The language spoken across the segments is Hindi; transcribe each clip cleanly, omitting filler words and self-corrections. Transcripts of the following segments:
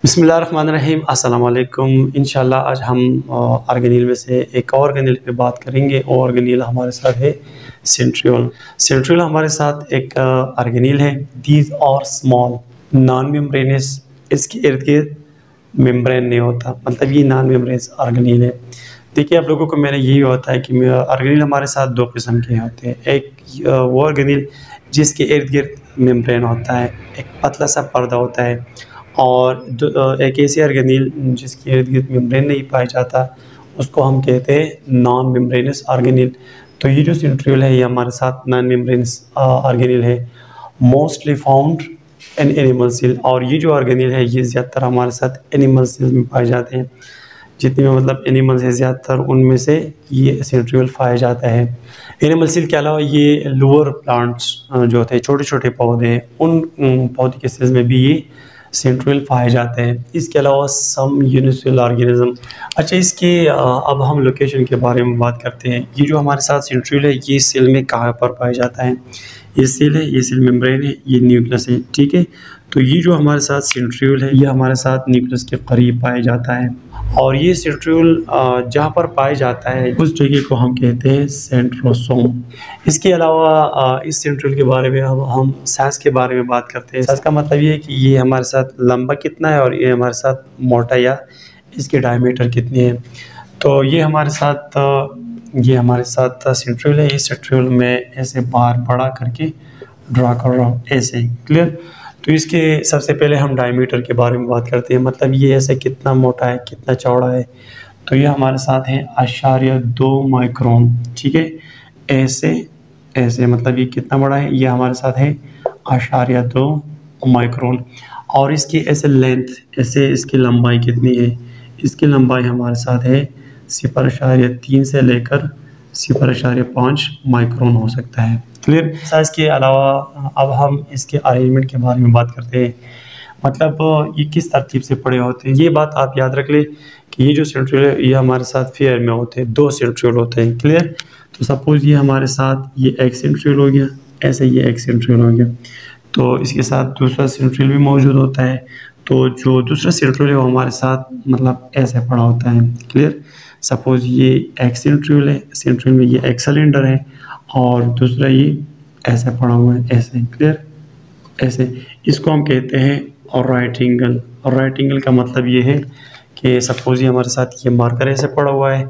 बिस्मिल्लाहिर्रहमानिर्रहीम अस्सलाम वालेकुम। इंशाल्लाह आज हम ऑर्गेनील में से एक ऑर्गेनील पे बात करेंगे। ऑर्गेनील हमारे साथ है सेंट्रियोल। सेंट्रियोल हमारे साथ एक ऑर्गेनील है। दीज और स्मॉल नॉन मेम्ब्रेनस, इसके इर्द गिर्द मेम्ब्रेन नहीं होता, मतलब ये नॉन मेम्ब्रेनस ऑर्गेनील है। देखिए आप लोगों को मैंने यही होता है कि ऑर्गेनील हमारे साथ दो किस्म के होते हैं। एक वो ऑर्गेनील जिसके इर्द गिर्द मेम्ब्रेन होता है, एक पतला सा पर्दा होता है, और एक ऐसी ऑर्गेनील जिसके इर्द गिर्द मेम्ब्रेन नहीं पाया जाता, उसको हम कहते हैं नॉन मेम्ब्रेनस ऑर्गेनील। तो ये जो सेंट्रियोल है ये हमारे साथ नॉन मेम्ब्रेनस ऑर्गेनील है, mostly found in animal cell. और ये जो ऑर्गेनील है ये ज़्यादातर हमारे साथ एनिमल सेल में पाए जाते हैं। जितने में मतलब एनिमल्स हैं ज़्यादातर उनमें से ये सेंट्रियोल पाया जाता है। एनिमल सेल के अलावा ये लोअर प्लांट्स जो होते हैं, छोटे छोटे पौधे हैं, उन पौधे के सेल्स में भी ये सेंट्रियोल पाए जाते हैं। इसके अलावा सम यूनिसेल ऑर्गेनिज्म। अच्छा, इसके अब हम लोकेशन के बारे में बात करते हैं। ये जो हमारे साथ सेंट्रियोल है ये सेल में कहाँ पर पाया जाता है? ये सेल है, ये सेल मेम्ब्रेन है, ये न्यूक्लियस है, ठीक है। तो ये जो हमारे साथ सेंट्रियोल है ये हमारे साथ न्यूक्लियस के करीब पाया जाता है। और ये सेंट्रियोल जहाँ पर पाया जाता है उस जगह को हम कहते हैं सेंट्रोसोम। इसके अलावा इस सेंट्रियोल के बारे में अब हम साइज के बारे में बात करते हैं। साइज का मतलब ये है कि ये हमारे साथ लंबा कितना है और ये हमारे साथ मोटा या इसके डायमीटर कितनी है। तो ये हमारे साथ सेंट्रियोल है। इस सेंट्रियोल में ऐसे बार बड़ा करके ड्रा कर रहा हूँ, ऐसे क्लियर। तो इसके सबसे पहले हम डायमीटर के बारे में बात करते हैं, मतलब ये ऐसे कितना मोटा है, कितना चौड़ा है। तो ये हमारे साथ है 0.2 माइक्रोन, ठीक है। ऐसे मतलब ये कितना बड़ा है, ये हमारे साथ है 0.2 माइक्रोन। और इसकी ऐसे लेंथ, ऐसे इसकी लंबाई कितनी है? इसकी लंबाई हमारे साथ है 0.3 से लेकर 0.5 माइक्रोन हो सकता है, क्लियर। साइज़ के अलावा अब हम इसके अरेंजमेंट के बारे में बात करते हैं, मतलब ये किस तरतीब से पड़े होते हैं। ये बात आप याद रख लें कि ये जो सेंट्रियोल है ये हमारे साथ फेयर में होते हैं, 2 सेंट्रियोल होते हैं, क्लियर। तो सपोज़ ये हमारे साथ ये एक सेंट्रियोल हो गया, ऐसे ये एक सेंट्रियोल हो गया, तो इसके साथ दूसरा सेंट्रियोल भी मौजूद होता है। तो जो दूसरा सेंट्रियोल है वो हमारे साथ मतलब ऐसे पड़ा होता है, क्लियर। सपोज़ ये एक सेंट्रियोल है, सेंट्रियोल में ये एक सिलेंडर है और दूसरा ये ऐसे पड़ा हुआ है, ऐसे, क्लियर, ऐसे। इसको हम कहते हैं और राइट एंगल। और राइट एंगल का मतलब ये है कि सपोज़ ये हमारे साथ ये मार्कर ऐसे पड़ा हुआ है,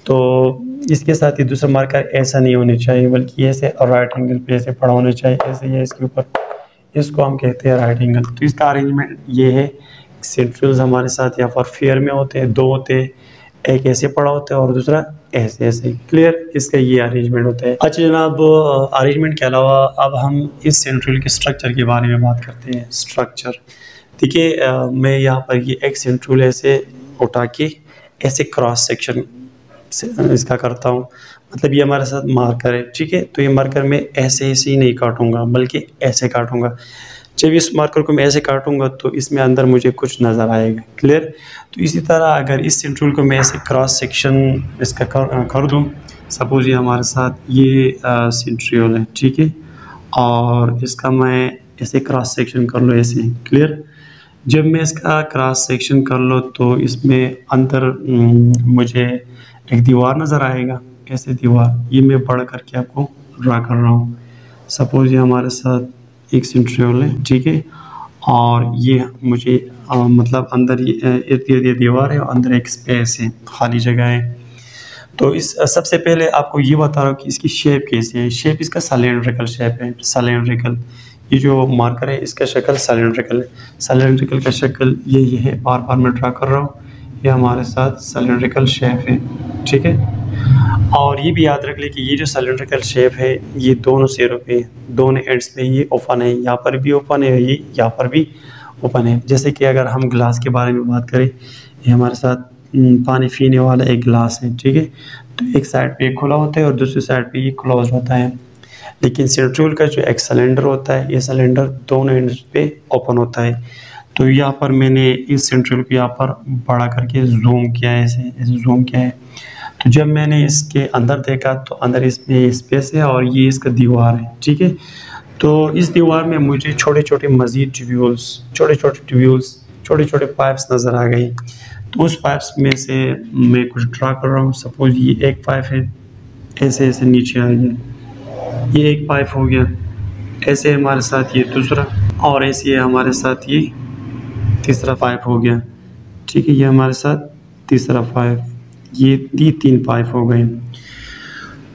तो इसके साथ ही दूसरा मार्कर ऐसा नहीं होना चाहिए, बल्कि ऐसे और राइट एंगल पे ऐसे पड़ा होना चाहिए, ऐसे ये इसके ऊपर। इसको हम कहते हैं राइट एंगल। तो इसका अरेंजमेंट ये है, सेंट्रियोल्स हमारे साथ यहाँ पर फेयर में होते हैं, 2 होते हैं, एक ऐसे पड़ा होता है और दूसरा ऐसे ऐसे, क्लियर। इसका ये अरेंजमेंट होता है। अच्छा जनाब, अरेंजमेंट के अलावा अब हम इस सेंट्रियोल के स्ट्रक्चर के बारे में बात करते हैं। स्ट्रक्चर देखिए, मैं यहाँ पर ये एक सेंट्रियोल ऐसे उठा के ऐसे क्रॉस सेक्शन इसका करता हूँ, मतलब ये हमारे साथ मार्कर है, ठीक है। तो ये मार्कर मैं ऐसे ही नहीं काटूंगा, बल्कि ऐसे काटूंगा। जब इस मार्कर को मैं ऐसे काटूंगा तो इसमें अंदर मुझे कुछ नज़र आएगा, क्लियर। तो इसी तरह अगर इस सेंट्रियोल को मैं ऐसे क्रॉस सेक्शन इसका कर दूँ, सपोज ये हमारे साथ ये सेंट्रियोल है, ठीक है, और इसका मैं ऐसे क्रॉस सेक्शन कर लो, ऐसे, क्लियर। जब मैं इसका क्रॉस सेक्शन कर लो तो इसमें अंदर मुझे एक दीवार नज़र आएगा, ऐसे दीवार। ये मैं बड़ा करके आपको ड्रा कर रहा हूँ। सपोज ये हमारे साथ एक सेंट्रियोल है, ठीक है, और ये मुझे मतलब अंदर इर्द गिर्द ये दीवार है और अंदर एक स्पेस है, खाली जगह है। तो इस सबसे पहले आपको ये बता रहा हूँ कि इसकी शेप कैसी है। शेप इसका सिलेंड्रिकल शेप है, सिलेंड्रिकल। ये जो मार्कर है इसका शक्ल सिलेंड्रिकल है। सिलेंड्रिकल का शक्ल ये है, बार बार मैं ड्रा कर रहा हूँ, ये हमारे साथ सिलेंड्रिकल शेप है, ठीक है। और ये भी याद रख ले कि ये जो सिलेंड्रिकल शेप है ये दोनों सिरों पे, दोनों एंड्स पे ये ओपन है, यहाँ पर भी ओपन है, ये यहाँ पर भी ओपन है। जैसे कि अगर हम ग्लास के बारे में बात करें, ये हमारे साथ पानी पीने वाला एक ग्लास है, ठीक है। तो एक साइड पे खुला होता है और दूसरी साइड पे ये क्लोज होता है। लेकिन सेंट्रियोल का जो एक सिलेंडर होता है, ये सिलेंडर दोनों एंड्स पे ओपन होता है। तो यहाँ पर मैंने इस सेंट्रियोल को यहाँ पर बड़ा करके जूम किया है, ऐसे जूम किया है। तो जब मैंने इसके अंदर देखा तो अंदर इसमें स्पेस है और ये इसका दीवार है, ठीक है। तो इस दीवार में मुझे छोटे छोटे मज़ीद ट्यूब्यूल्स छोटे छोटे पाइप्स नज़र आ गई। तो उस पाइप्स में से मैं कुछ ड्रा कर रहा हूँ। सपोज ये एक पाइप है, ऐसे ऐसे नीचे आ गया, ये एक पाइप हो गया, ऐसे हमारे साथ ये दूसरा, और ऐसे हमारे साथ ये तीसरा पाइप हो गया। ठीक है, ये हमारे साथ तीसरा पाइप, ये 3 पाइप हो गए।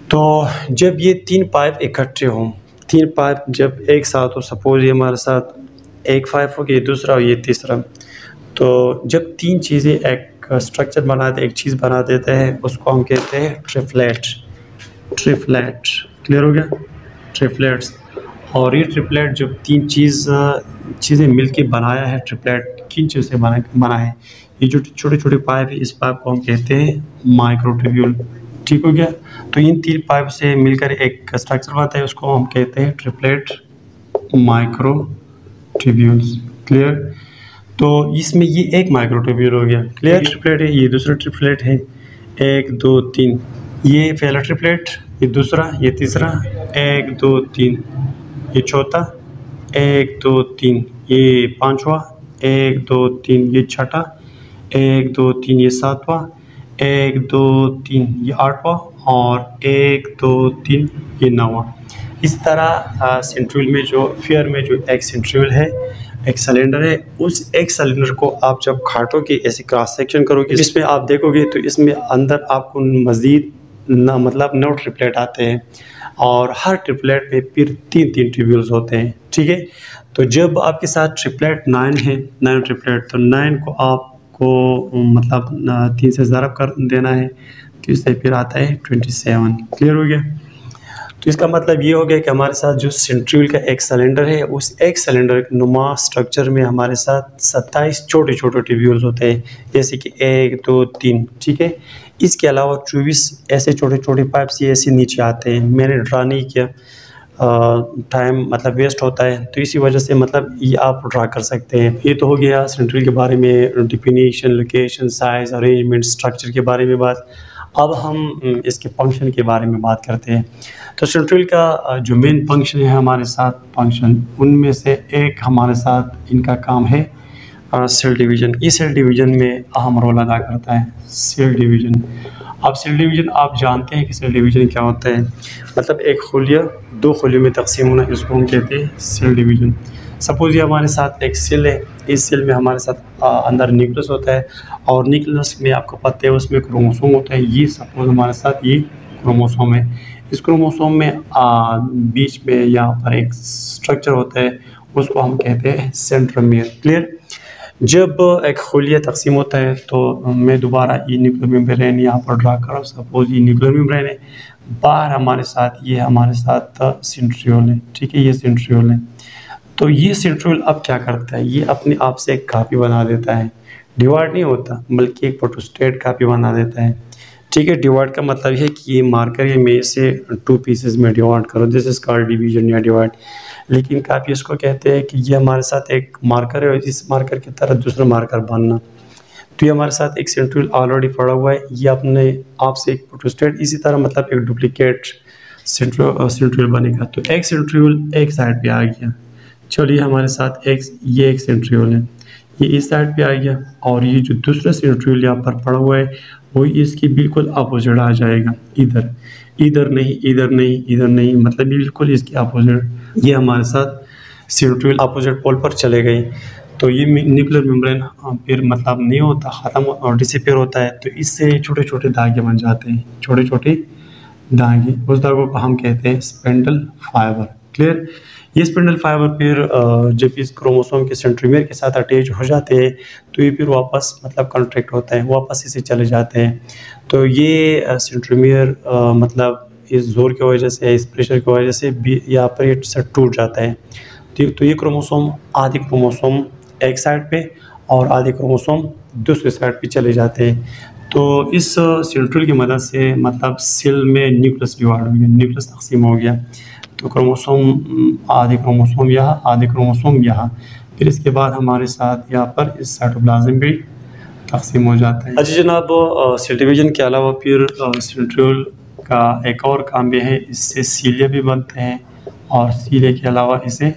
तो जब ये 3 पाइप इकट्ठे हों, 3 पाइप जब एक साथ हो, सपोज ये हमारे साथ एक पाइप हो गया, ये दूसरा और ये तीसरा, तो जब 3 चीज़ें एक स्ट्रक्चर बनाते, एक चीज़ बना देते हैं, उसको हम कहते हैं ट्रिपलेट। ट्रिपलेट क्लियर हो गया, ट्रिपलेट्स। और ये ट्रिपलेट जब 3 चीज़ें मिलके बनाया है, ट्रिपलेट किन चीज़ से बना है, ये जो छोटे छोटे पाइप है, इस पाइप को हम कहते हैं माइक्रोट्यूब्यूल। ठीक हो गया। तो इन 3 पाइप से मिलकर एक स्ट्रक्चर बनता है, उसको हम कहते हैं ट्रिपलेट माइक्रोट्यूब्यूल्स। क्लियर। तो इसमें ये एक माइक्रोट्यूब्यूल हो गया। क्लियर। ट्रिपलेट है, ये दूसरा ट्रिपलेट है, 1 2 3, ये पहला ट्रिपलेट, ये दूसरा, ये तीसरा, 1 2 3, ये चौथा, 1 2 3, ये पांचवा, 1 2 3, ये छठा, 1 2 3, ये सातवां, 1 2 3, ये आठवां, और 1 2 3, ये नौवां। इस तरह सेंट्रिफ्यूल में जो फेयर में जो एक सेंट्रिफ्यूल है, एक सिलेंडर है, उस एक सिलेंडर को आप जब काटोगे, ऐसे क्रॉस सेक्शन करोगे, इसमें आप देखोगे तो इसमें अंदर आपको मज़ीद मतलब 9 ट्रिपलेट आते हैं, और हर ट्रिपलेट में फिर 3 ट्यूब्यूल्स होते हैं। ठीक है। तो जब आपके साथ ट्रिपलेट 9 है, 9 ट्रिपलेट, तो 9 को आपको मतलब 3 से ज़रब कर देना है, तो इससे फिर आता है 27। क्लियर हो गया। तो इसका मतलब ये हो गया कि हमारे साथ जो सेंट्रिफ्यूल का एक सिलेंडर है, उस एक सिलेंडर नुमा स्ट्रक्चर में हमारे साथ 27 छोटे छोटे ट्यूब्यूल्स होते हैं, जैसे कि 1 2 3। ठीक है। इसके अलावा 24 ऐसे छोटे छोटे पाइप्स ये ऐसे नीचे आते हैं। मैंने ड्रा नहीं किया, टाइम मतलब वेस्ट होता है, तो इसी वजह से मतलब ये आप ड्रा कर सकते हैं। ये तो हो गया सेंट्रिफ्यूल के बारे में, definition, location, size, arrangement, structure के बारे में बात। अब हम इसके फंक्शन के बारे में बात करते हैं। तो सेंट्रिफ्यूल का जो मेन फंक्शन है हमारे साथ फंक्शन, उनमें से एक हमारे साथ इनका काम है सेल डिवीज़न। इस सेल डिवीज़न में अहम रोल अदा करता है सेल डिवीज़न। अब सेल डिवीज़न आप जानते हैं कि सेल डिवीज़न क्या होता है, मतलब एक खुलिया 2 खुलियों में तकसीम होना, इसको हम कहते हैं सेल डिवीज़न। सपोज ये हमारे साथ एक सेल है, इस सेल में हमारे साथ अंदर न्यूक्लियस होता है, और न्यूक्लियस में आपको पता है उसमें क्रोमोसोम होता है। ये सपोज हमारे साथ ये क्रोमोसोम है, इस क्रोमोसोम में बीच में यहाँ पर एक स्ट्रक्चर होता है, उसको हम कहते हैं सेंट्रोमियर। क्लियर। जब एक खुलिया तकसीम होता है, तो मैं दोबारा ये न्यूक्लियर मेम्ब्रेन यहाँ पर ड्रा कर रहा हूँ। सपोज ये न्यूक्लियर मेम्ब्रेन है, बाहर हमारे साथ ये हमारे साथ सेंट्रियोल है। ठीक है, ये सेंट्रियोल है। तो ये सेंट्रियोल अब क्या करता है, ये अपने आप से एक कापी बना देता है, डिवाइड नहीं होता बल्कि एक फोटोस्टेट कापी बना देता है। ठीक है। डिवाइड का मतलब है कि ये मार्कर है, मैं इसे 2 पीसेस में डिवाइड करो, दिस इज कॉल्ड डिवीजन या डिवाइड। लेकिन कापी इसको कहते हैं कि ये हमारे साथ एक मार्कर है, और इस मार्कर की तरह दूसरा मार्कर बनना। तो ये हमारे साथ एक सेंट्रियोल ऑलरेडी पड़ा हुआ है, ये अपने आप से एक फोटोस्टेट, इसी तरह मतलब एक डुप्लीकेट सेंट्रियोल बनेगा। तो एक सेंट्रियोल एक साइड पे आ गया, चलिए हमारे साथ ये एक सेंट्रियोल है, ये इस साइड पे आ गया, और ये जो दूसरा सेंट्रियोल यहाँ पर पड़ा हुआ है वो इसकी बिल्कुल अपोजिट आ जाएगा, इधर इधर नहीं, इधर नहीं, इधर नहीं, मतलब बिल्कुल इसकी अपोजिट। ये हमारे साथ सेंट्रियोल अपोजिट पोल पर चले गए। तो ये न्यूक्लियर मेम्ब्रेन फिर मतलब नहीं होता, ख़त्म और डिसअपीयर होता है। तो इससे छोटे छोटे धागे बन जाते हैं, छोटे छोटे धागे, उस धागों को हम कहते हैं स्पिंडल फाइबर। क्लियर। ये स्पिंडल फाइबर फिर जब इस क्रोमोसोम के सेंट्रोमियर के साथ अटैच हो जाते हैं, तो ये फिर वापस मतलब कॉन्ट्रैक्ट होता है, वापस इसे चले जाते हैं। तो ये सेंट्रोमियर मतलब इस जोर की वजह से, इस प्रेशर की वजह से भी यहाँ पर ये टूट जाता है। तो ये क्रोमोसोम, आधे क्रोमोसोम एक साइड पे और आधे क्रोमोसोम दूसरे साइड पे चले जाते हैं। तो इस सेंट्रियोल की मदद से मतलब सेल में न्यूक्लियस डिवाइड हो गया, न्यूक्लियस तकसीम हो गया। तो क्रोमोसोम, आधे क्रोमोसोम यहाँ, आधे क्रोमोसोम यहाँ, फिर इसके बाद हमारे साथ यहाँ पर इस साइटोप्लाज्म भी तकसीम हो जाता है। अच्छा जनाब, सेल डिवीजन के अलावा फिर सेंट्रियोल का एक और काम भी है, इससे सीलिया भी बनते हैं, और सीलिया के अलावा इसे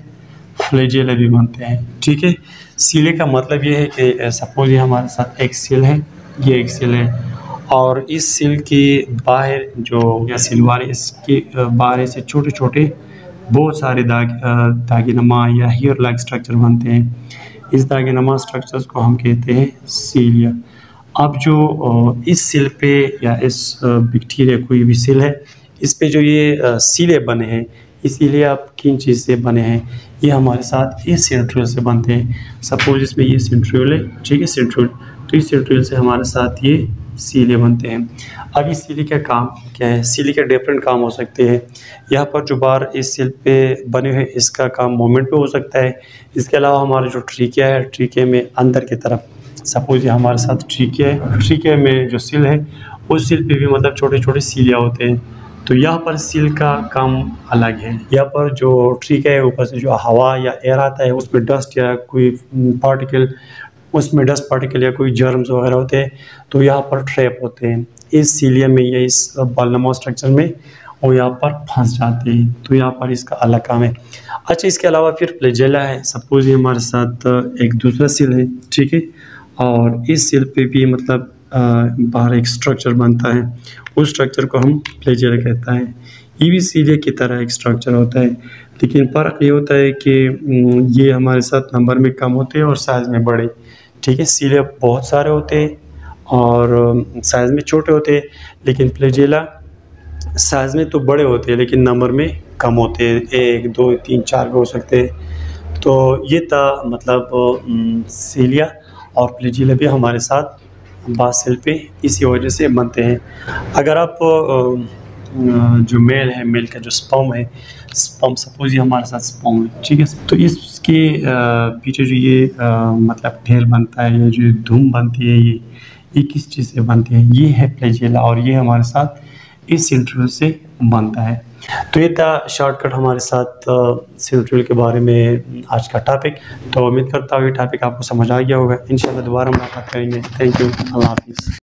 फ्लैजेला भी बनते हैं। ठीक है। सीले का मतलब ये है कि सपोज ये हमारे साथ एक सील है, ये एक सील है, और इस सील के बाहर जो या सील वाले इसके बाहर से छोटे छोटे बहुत सारे दागिनमा या हेयर लाइक स्ट्रक्चर बनते हैं। इस दागिनमा स्ट्रक्चर्स को हम कहते हैं सीलिया। अब जो इस सील पे या इस बैक्टीरिया कोई भी सील है, इस पे जो ये सीले बने हैं, इसीलिए आप किन चीज़ से बने हैं, ये हमारे साथ इस सेंट्रियोल से बनते हैं। सपोज इसमें ये सेंट्रियोल है, ठीक है, सेंट्रियोल, तो इस सेंट्रियोल से हमारे साथ ये सीले बनते हैं। अब इस सीले का काम क्या है? सीले के डिफरेंट काम हो सकते हैं। यहाँ पर जो बार इस सील पे बने हुए इसका काम मूवमेंट पे हो सकता है। इसके अलावा हमारा जो ट्रीकिया है, ट्रीकिया में अंदर की तरफ, सपोज ये हमारे साथ ट्रीकिया है, ट्रीकिया में जो सील है उस सील पे भी मतलब छोटे छोटे सीलिया होते हैं। तो यहाँ पर सील का काम अलग है। यहाँ पर जो ट्रीकिया है, ऊपर से जो हवा या एयर आता है उसमें डस्ट या कोई पार्टिकल, उसमें डस्ट पार्टिकल या कोई जर्म्स वगैरह होते हैं, तो यहाँ पर ट्रैप होते हैं इस सीलिया में या इस बॉलनुमा स्ट्रक्चर में, और यहाँ पर फंस जाते हैं। तो यहाँ पर इसका अलग काम है। अच्छा, इसके अलावा फिर फ्लैजेला है। सपोज ये हमारे साथ एक दूसरा सील है, ठीक है, और इस सील पे भी मतलब बाहर एक स्ट्रक्चर बनता है, उस स्ट्रक्चर को हम फ्लैजेला कहता है। ये भी सीलिया की तरह एक स्ट्रक्चर होता है, लेकिन फ़र्क ये होता है कि ये हमारे साथ नंबर में कम होते हैं और साइज़ में बड़े, ठीक है। सीलिया बहुत सारे होते हैं और साइज़ में छोटे होते हैं, लेकिन फ्लैजेला साइज़ में तो बड़े होते हैं लेकिन नंबर में कम होते हैं, 1 2 3 4 हो सकते हैं। तो ये था मतलब सीलिया और फ्लैजेला भी हमारे साथ बास सेल पे इसी वजह से बनते हैं। अगर आप जो मेल है, मेल का जो स्पर्म है, स्पर्म सपोज ये हमारे साथ स्पर्म है, ठीक है, तो इसके पीछे जो ये मतलब ढेर बनता है, ये जो धूम बनती है, ये किस चीज़ से बनती है? ये है फ्लैजेला, और ये हमारे साथ इस सेंट्रियोल से बनता है। तो ये था शॉर्टकट हमारे साथ सेंट्रियोल के बारे में आज का टॉपिक। तो उम्मीद करता हूँ ये टॉपिक आपको समझ आ गया होगा। इंशाल्लाह दोबारा मुलाकात करेंगे। थैंक यू, अल्लाह हाफिज़।